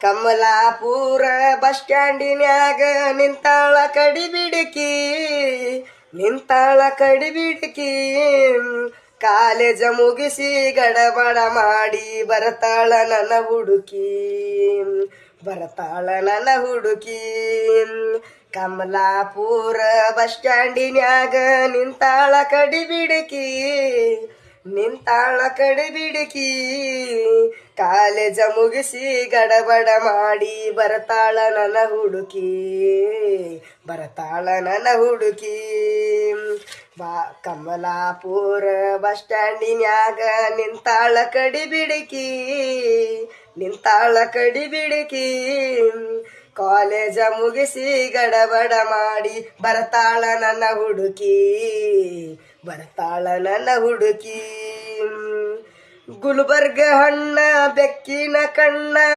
Kamalapura bus ಸ್ಟ್ಯಾಂಡಿನ್ಯಾಗ ನಿಂತಾಳ ಕಡಿಬಿಡಕಿ ನಿಂತಾಳ ಕಡಿಬಿಡಕಿ college ಮುಗಿಸಿ ಗಡಬಡ ಮಾಡಿ ಬರ್ತಾಳ ನನ್ನ ಹುಡುಕಿ ಬರ್ತಾಳ ನನ್ನ ಹುಡುಕಿ ಕಮಲಾಪುರ ಬಸ್ ಸ್ಟ್ಯಾಂಡಿನ್ಯಾಗ ನಿಂತಾಳ ಕಡಿಬಿಡಕಿ ನಿಂತಾಳ ಕಡಿಬಿಡಕಿ ಕಾಲೇಜ ಮುಗಿಸಿ ಗಡಬಡ ಮಾಡಿ ಬರ್ತಾಳ ನನ್ನ ಹುಡುಕಿ ಬರ್ತಾಳ ನನ್ನ ಹುಡುಕಿ ಬಾ ಕಮಲಾಪುರ ಬಸ್ ಸ್ಟ್ಯಾಂಡಿನ್ಯಾಗ ನಿಂತಾಳ ಕಡಿಬಿಡಕಿ ನಿಂತಾಳ ಕಡಿಬಿಡಕಿ ಕಾಲೇಜ ಮುಗಿಸಿ ಗಡಬಡ ಮಾಡಿ ಬರ್ತಾಳ ನನ್ನ ಹುಡುಕಿ ಬರ್ತಾಳ ನನ್ನ ಹುಡುಕಿ ಗುಲ್ಬರ್ಗ ಹಣ್ಣ ಬೆಕ್ಕಿನ ಕಣ್ಣ